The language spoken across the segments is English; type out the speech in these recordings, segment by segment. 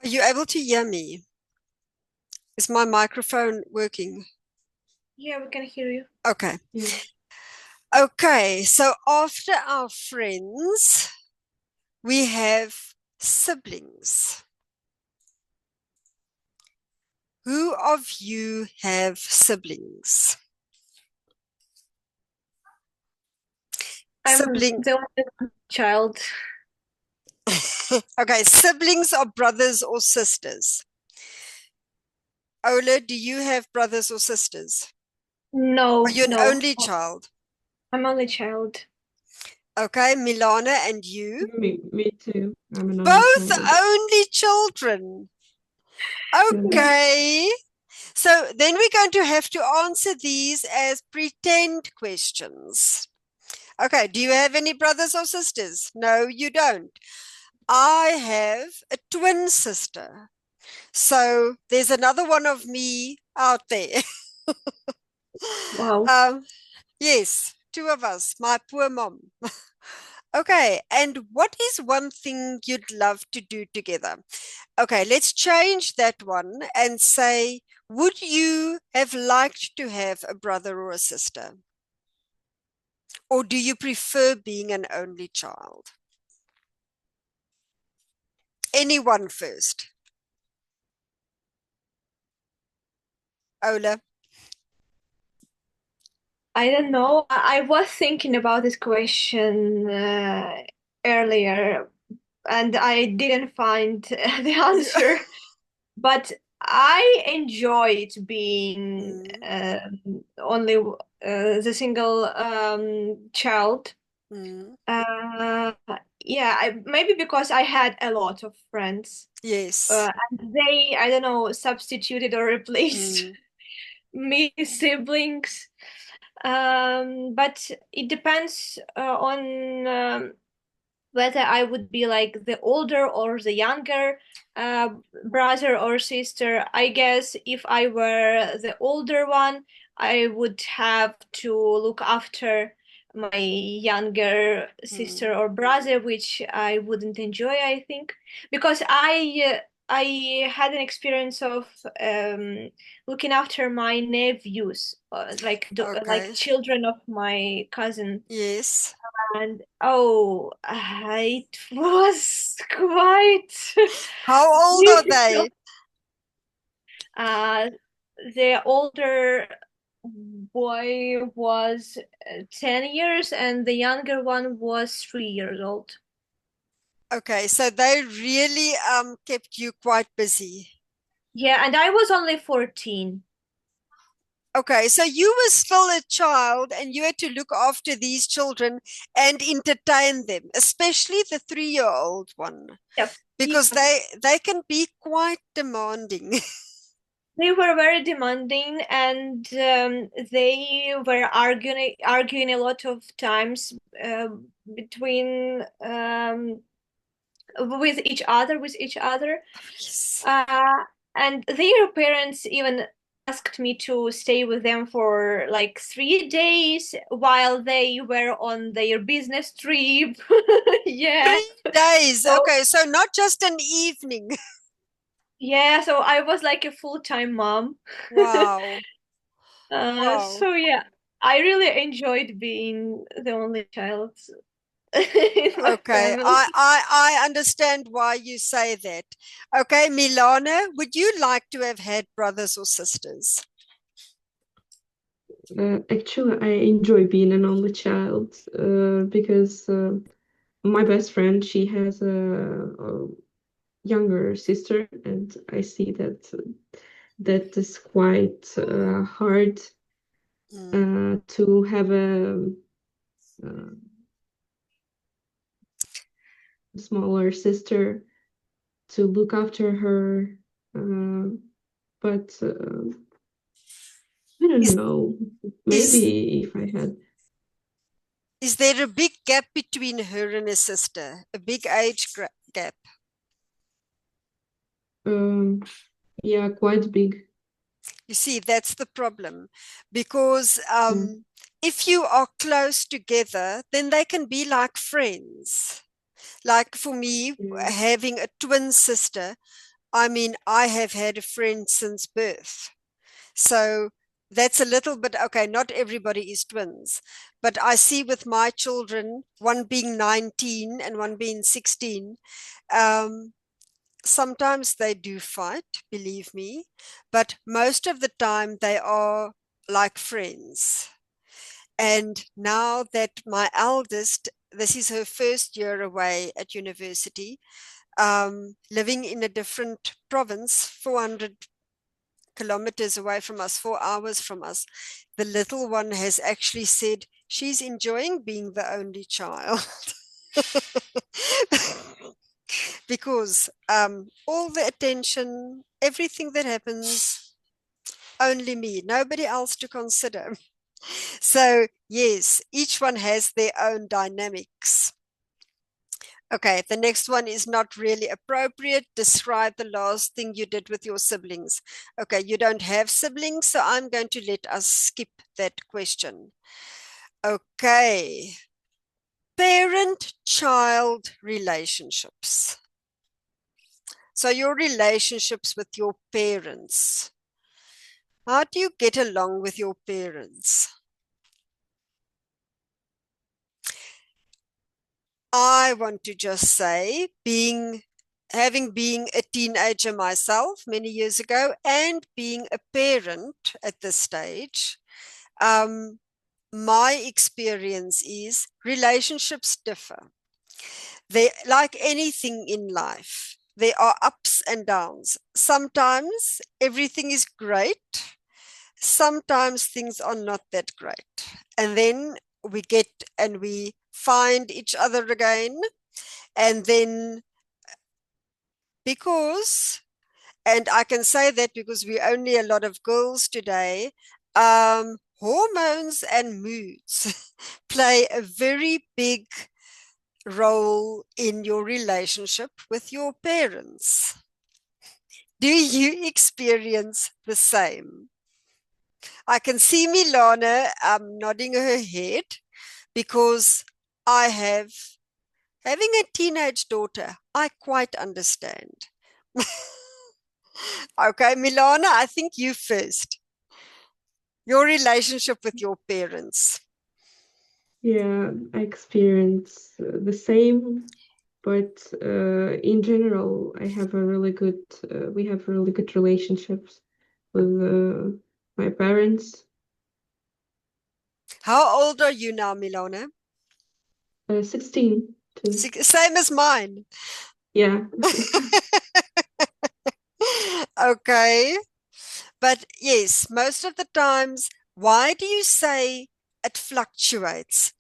Are you able to hear me? Is my microphone working? Yeah, we can hear you. Okay. Yeah. Okay, so after our friends, we have siblings. Who of you have siblings? I'm Sibling. the only child. Okay, siblings are brothers or sisters. Ola, do you have brothers or sisters? Are No, you an no. only child? I'm only child. Okay, Milana and you? Me too. I'm an only Both child. only children. Yeah. Okay. So then we're going to have to answer these as pretend questions. Okay, do you have any brothers or sisters? No, you don't. I have a twin sister. So there's another one of me out there. Wow. um, yes, two of us, my poor mom. Okay, and what is one thing you'd love to do together? Okay, let's change that one and say, would you have liked to have a brother or a sister? Or do you prefer being an only child? Anyone first? Ola? I don't know. I was thinking about this question earlier, and I didn't find the Yeah. answer. But I enjoyed being Mm, only the single child. mm, Uh, yeah, maybe because I had a lot of friends. yes. And they, I don't know, substituted or replaced Mm, me siblings. But it depends on whether I would be like the older or the younger uh, brother or sister. I guess if I were the older one, I would have to look after my younger sister mm. or brother, which I wouldn't enjoy, I think, because I had an experience of looking after my nephews, like Okay. children of my cousin, Yes. and oh, it was quite How old are difficult. they? Uh, the older boy was 10 years, and the younger one was 3 years old. Okay, so they really kept you quite busy. Yeah, and I was only 14. Okay, so you were still a child and you had to look after these children and entertain them, especially the 3-year-old one, Yep. because Yeah. they can be quite demanding. They were very demanding, and they were arguing a lot of times between with each other. Yes. Uh, and their parents even asked me to stay with them for like 3 days while they were on their business trip. Yeah. 3 days. So Okay, so not just an evening. yeah, so I was like a full-time mom. Wow. Wow. So yeah, I really enjoyed being the only child in my Okay, family. I understand why you say that. Okay, Milana, would you like to have had brothers or sisters? Actually, I enjoy being an only child because my best friend, she has a younger sister, and I see that that is quite hard Mm. to have a smaller sister to look after her. Uh, but I don't Is know. is Maybe if I had, is there a big gap between her and her sister? A big gap? um, yeah, quite big. You see, that's the problem because Yeah. if you are close together, then they can be like friends. Like for me, Yeah. having a twin sister, I mean, I have had a friend since birth. So that's a little bit okay. Not everybody is twins, but I see with my children, one being 19 and one being 16, sometimes they do fight, believe me, but most of the time they are like friends. And now that my eldest, this is her first year away at university, living in a different province, 400 kilometers away from us, 4 hours from us, the little one has actually said she's enjoying being the only child. Because all the attention, everything that happens, only me, nobody else to consider. So, yes, each one has their own dynamics. Okay, the next one is not really appropriate. Describe the last thing you did with your siblings. Okay, you don't have siblings, so I'm going to let us skip that question. Okay, parent-child relationships. So your relationships with your parents. How do you get along with your parents? I want to just say, having been a teenager myself many years ago and being a parent at this stage, my experience is relationships differ. They, like anything in life, there are ups and downs. Sometimes everything is great. Sometimes things are not that great. And then we get and we find each other again. And then because, and I can say that because we're only a lot of girls today, hormones and moods play a very big role in your relationship with your parents. Do you experience the same? I can see Milana nodding her head because I have, having a teenage daughter, I quite understand. Okay, Milana, I think you first. Your relationship with your parents. Yeah, I experience the same, but in general, I have a really good. We have really good relationships with my parents. How old are you now, Milana? 16 too. Same as mine. Yeah. Okay. But yes, most of the times, why do you say it fluctuates?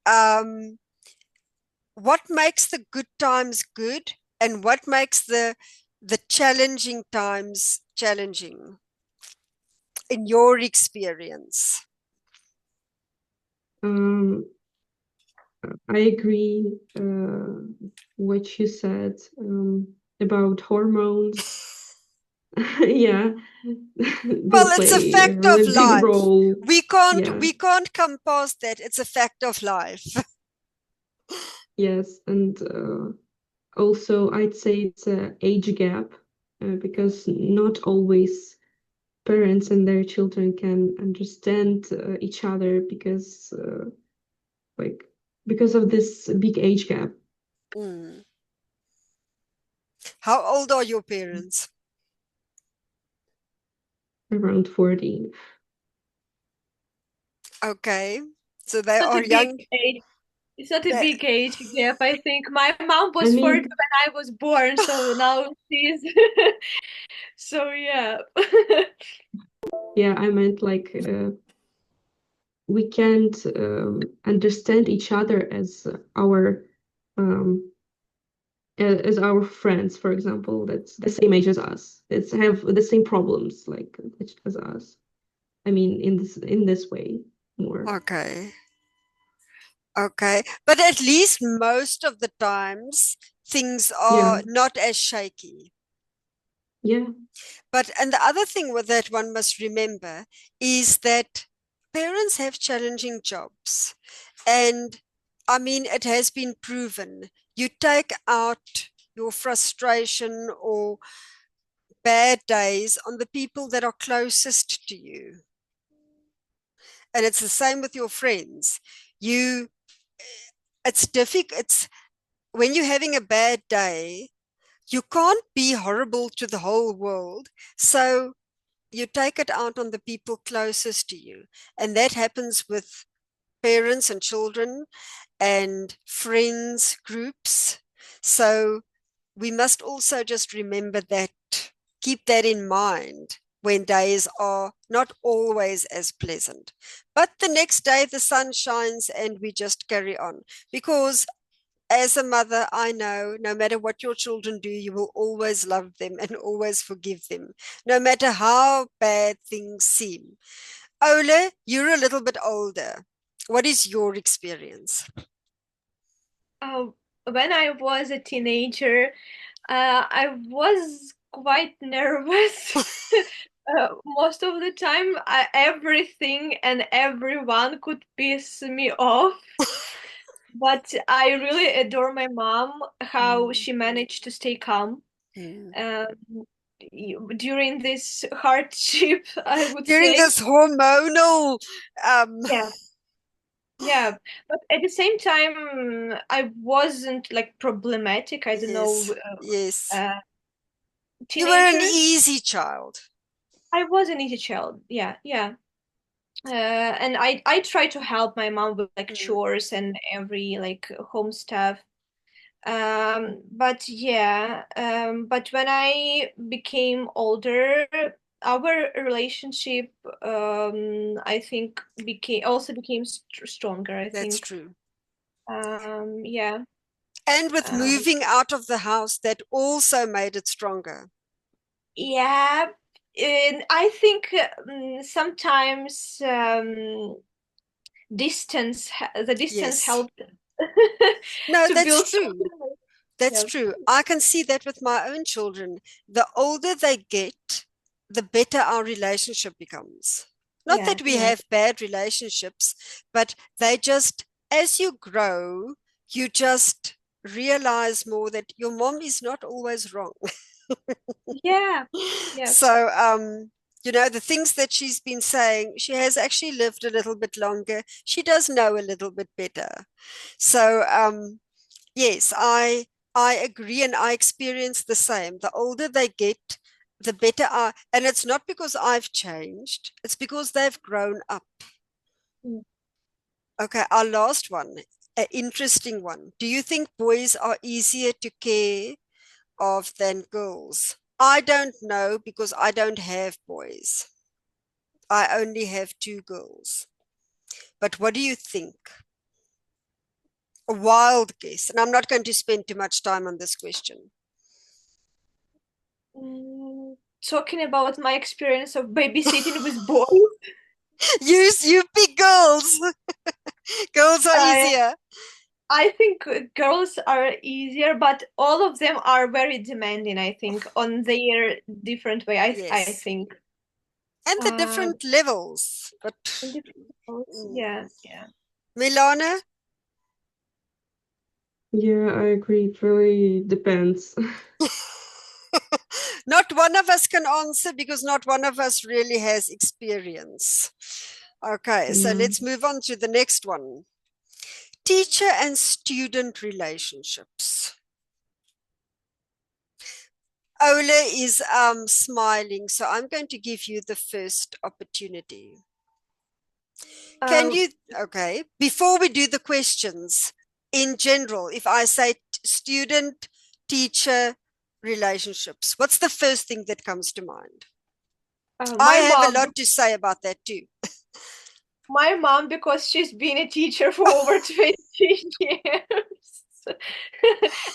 Um, what makes the good times good and what makes the challenging times challenging in your experience? Um, I agree what you said about hormones. Yeah, they Well, it's a play a fact of really big life. role. We can't Yeah, we can't come past that. It's a fact of life. yes, and also I'd say it's a age gap because not always parents and their children can understand each other like because of this big age gap. Mm. How old are your parents? Around 40. Okay. So they Not are a big young. age. It's not a They, big age gap. I think my mom I was 40 mean, when I was born, so now she's so yeah. yeah, I meant like we can't understand each other um, as our friends, for example, that's the same age as us. It's have the same problems like as us. I mean, in this way more. okay. Okay. But at least most of the times things Yeah, are not as shaky. yeah, But, and the other thing with that one must remember is that parents have challenging jobs. And I mean, it has been proven. You take out your frustration or bad days on the people that are closest to you. And it's the same with your friends. You, it's difficult. It's when you're having a bad day, you can't be horrible to the whole world. So you take it out on the people closest to you. And that happens with parents and children and friends groups. So we must also just remember that, keep that in mind when days are not always as pleasant. But the next day, the sun shines and we just carry on. Because as a mother, I know no matter what your children do, you will always love them and always forgive them, no matter how bad things seem. Ola, you're a little bit older. What is your experience? Uh, when I was a teenager, I was quite nervous. Most of the time, everything and everyone could piss me off. But I really adore my mom, how Mm, she managed to stay calm mm. um, during this hardship, I would During say. this hormonal, um, Yeah, yeah. But at the same time, I wasn't like problematic. I don't yes, know, yes. You were an teenager. easy child. I was an easy child. Yeah, yeah. And I try to help my mom with like Mm. chores and every like home stuff. But yeah, but when I became older, our relationship, I think became stronger, I That's think. true. Yeah. And with Um, moving out of the house, that also made it stronger. yeah, and I think sometimes the distance Yes. helped No, to that's build true. something. That's Yeah, true. I can see that with my own children. The older they get, the better our relationship becomes. Not yeah, that we yeah, have bad relationships, but they just, as you grow, you just realize more that your mom is not always wrong. yeah, yeah. So, the things that she's been saying, she has actually lived a little bit longer. She does know a little bit better. So, yes, I agree, and I experience the same. The older they get, the better and it's not because I've changed, it's because they've grown up. Mm. Okay, our last one, an interesting one. Do you think boys are easier to care of than girls? I don't know because I don't have boys. I only have two girls. But what do you think? A wild guess, and I'm not going to spend too much time on this question. Talking about my experience of babysitting with boys, You pick girls. Girls are I easier. I think girls are easier, but all of them are very demanding, I think, on their different way. I Yes. think. And the Um, different levels. But in different roles. mm, Yeah, yeah. Milana, Yeah, I agree. It really depends. not one of us can answer because not one of us really has experience. Okay, so Yeah. let's move on to the next one. Teacher and student relationships. Ola is smiling, so I'm going to give you the first opportunity. Can Um, you, okay, before we do the questions, in general, if I say student teacher relationships, what's the first thing that comes to mind? I my have a mom, lot to say about that too. because she's been a teacher for over 20 years.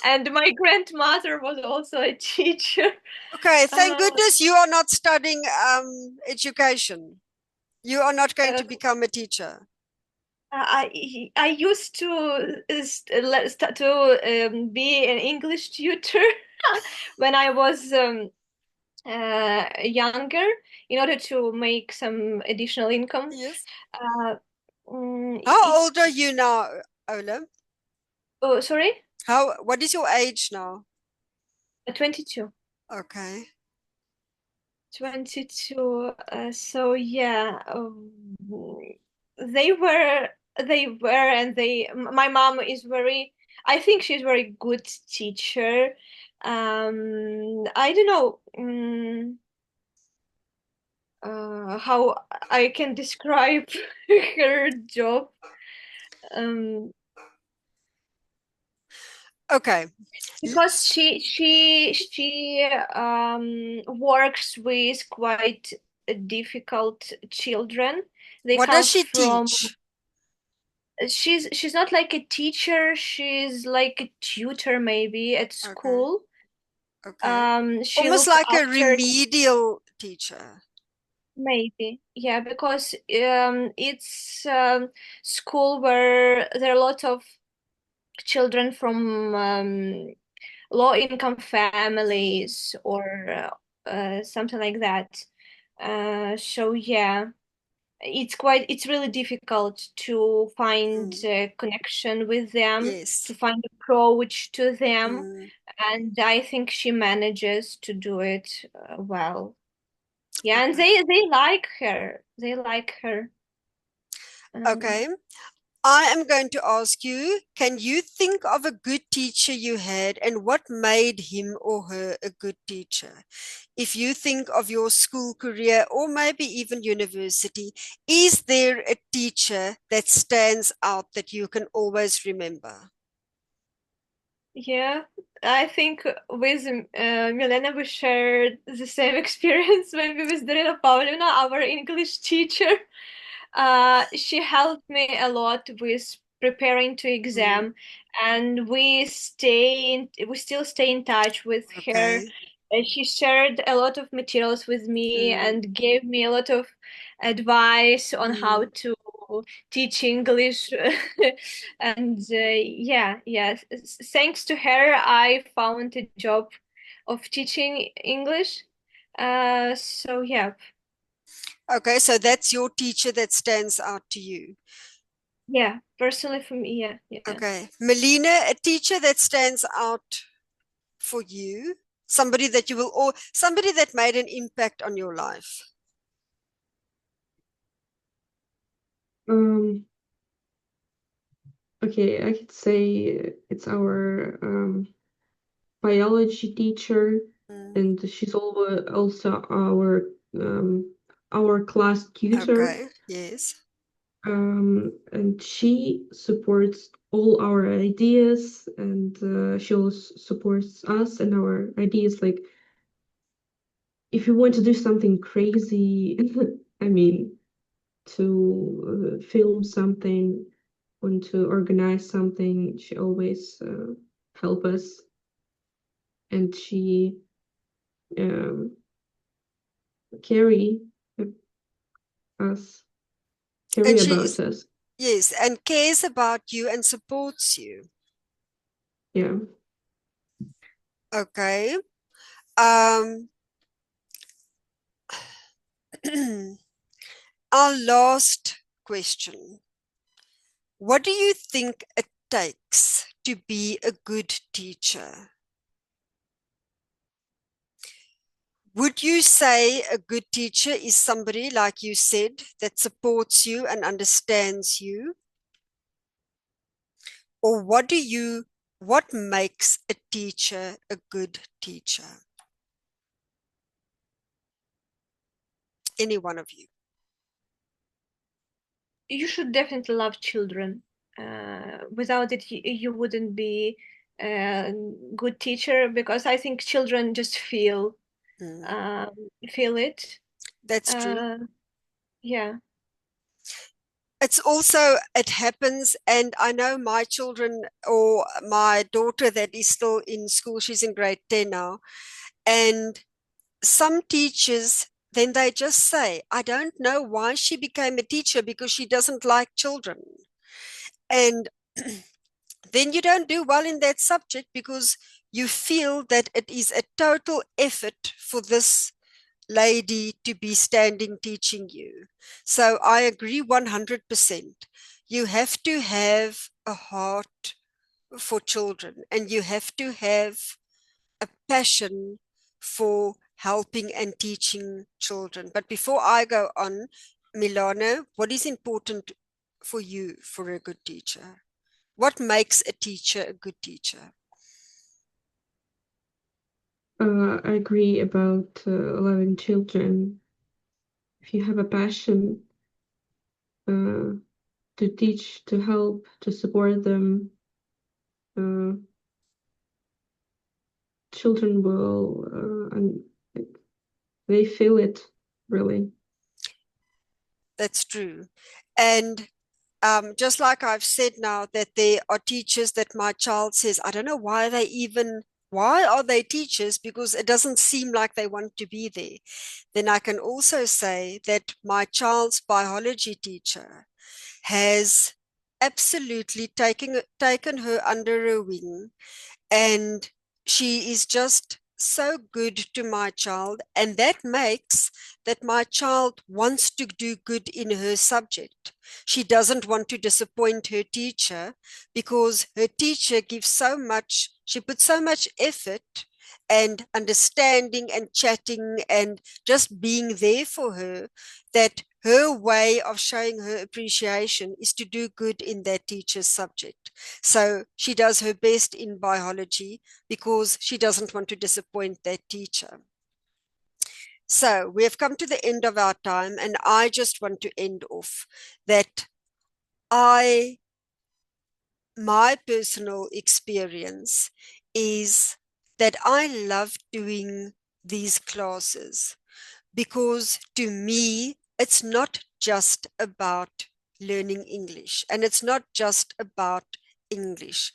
And my grandmother was also a teacher. Okay, thank Uh, goodness you are not studying education. You are not going uh, to become a teacher. I used to be an English tutor when I was younger in order to make some additional income. Yes. Uh, How it old are you now, Ola? Oh, sorry, What is your age now? 22. Okay. 22. So yeah, they were, and my mom is very, I think she's very good teacher. I don't know how I can describe her job. Um, Okay. because she works with quite difficult children. They What does come she from, teach? she's not like a teacher, she's like a tutor maybe at Okay. school. Okay. She Almost looks like a after, remedial teacher. maybe, yeah, because it's school where there are a lot of children from low income families or something like that. So yeah, it's really difficult to find Mm. a connection with them, to Yes. find approach to them, Mm. and I think she manages to do it well. Yeah, and Okay. they like her. They like her. Um, Okay. I am going to ask you, can you think of a good teacher you had and what made him or her a good teacher? If you think of your school career or maybe even university, is there a teacher that stands out that you can always remember? yeah, I think with Milena we shared the same experience maybe with Daryna Paulina, our English teacher. She helped me a lot with preparing to Mm. exam, and we still stay in touch with her. Okay. She shared a lot of materials with me Mm. and gave me a lot of advice on how Mm. to teach English. And yeah, yeah, thanks to her, I found a job of teaching English. So yeah, Okay, so that's your teacher that stands out to you. yeah, personally for me, yeah, yeah. Okay. Melina, a teacher that stands out for you, somebody that you will, or somebody that made an impact on your life. Um, okay, I could say it's our biology teacher, Mm. and she's also our class tutor. Okay, yes. And she supports all our ideas, and she also supports us and our ideas. Like, if you want to do something crazy, I mean, to film something, want to organize something, she always help us, and she um, carry us, And carry she about is, us. yes, and cares about you and supports you. Yeah. Okay. Um, our last question. What do you think it takes to be a good teacher? Would you say a good teacher is somebody, like you said, that supports you and understands you? Or what makes a teacher a good teacher? Any one of you. You should definitely love children. Without it, you wouldn't be a good teacher, because I think children just Mm, um, feel it. that's true. Uh, yeah. It's also, it happens, and I know my children or my daughter that is still in school, she's in grade 10 now, and some teachers, then they just say, I don't know why she became a teacher because she doesn't like children. And then you don't do well in that subject because you feel that it is a total effort for this lady to be standing teaching you. So I agree 100%. You have to have a heart for children and you have to have a passion for helping and teaching children. But before I go on, Milana, what is important for you for a good teacher? What makes a teacher a good teacher? I agree about loving children. If you have a passion uh, to teach, to help, to support them, uh, children will, and they feel it really. That's true. And just like I've said now, that there are teachers that my child says, I don't know why are they teachers? Because it doesn't seem like they want to be there. Then I can also say that my child's biology teacher has absolutely taken her under her wing, and she is just so good to my child, and that makes that my child wants to do good in her subject. She doesn't want to disappoint her teacher, because her teacher gives so much, she puts so much effort and understanding and chatting and just being there for her, that her way of showing her appreciation is to do good in that teacher's subject. So she does her best in biology because she doesn't want to disappoint that teacher. So we have come to the end of our time, and I just want to end off that my personal experience is that I love doing these classes, because to me, it's not just about learning English, and it's not just about English.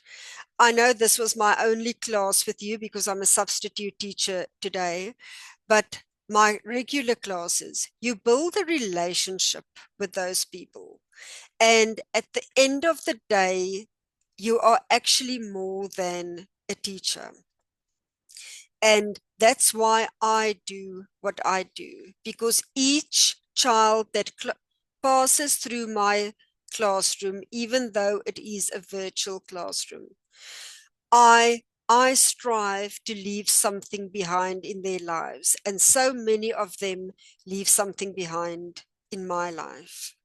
I know this was my only class with you because I'm a substitute teacher today, but my regular classes, you build a relationship with those people. And at the end of the day, you are actually more than a teacher. And that's why I do what I do, because each child that passes through my classroom, even though it is a virtual classroom, I I strive to leave something behind in their lives, and so many of them leave something behind in my life.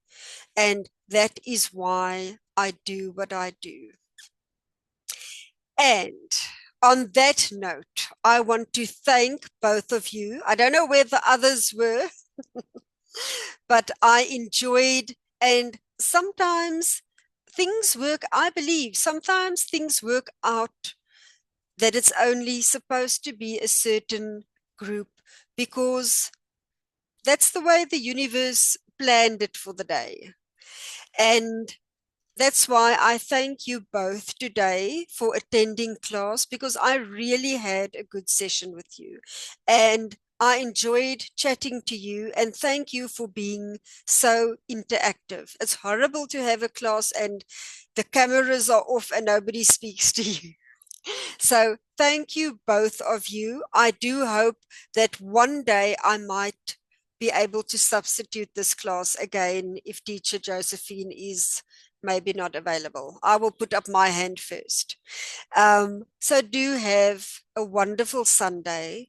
And that is why I do what I do. And on that note, I want to thank both of you. I don't know where the others were, but I enjoyed, and sometimes things work, I believe, sometimes things work out that it's only supposed to be a certain group, because that's the way the universe planned it for the day. And that's why I thank you both today for attending class, because I really had a good session with you. And I enjoyed chatting to you, and thank you for being so interactive. It's horrible to have a class and the cameras are off and nobody speaks to you. So thank you, both of you. I do hope that one day I might be able to substitute this class again if teacher Josephine is maybe not available. I will put up my hand first. So do have a wonderful Sunday.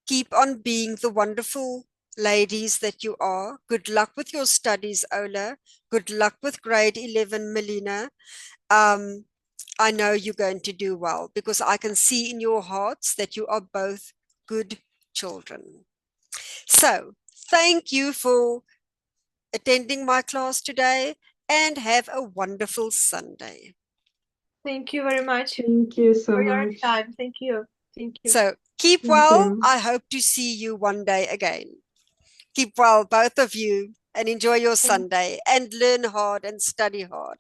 Keep on being the wonderful ladies that you are. Good luck with your studies, Ola. Good luck with grade 11, Melina. Um, I know you're going to do well, because I can see in your hearts that you are both good children. So thank you for attending my class today, and have a wonderful Sunday. Thank you very much Thank you so for your much. time. Thank you. Thank you. So keep Thank well. you. I hope to see you one day again. Keep well, both of you, and enjoy your Sunday, and learn hard and study hard.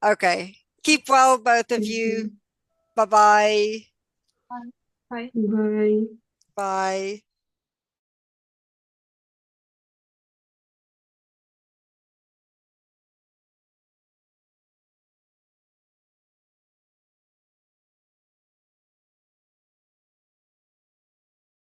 Okay. Keep well, both of Thank you. you. Bye-bye. Bye. Bye. Bye. Bye.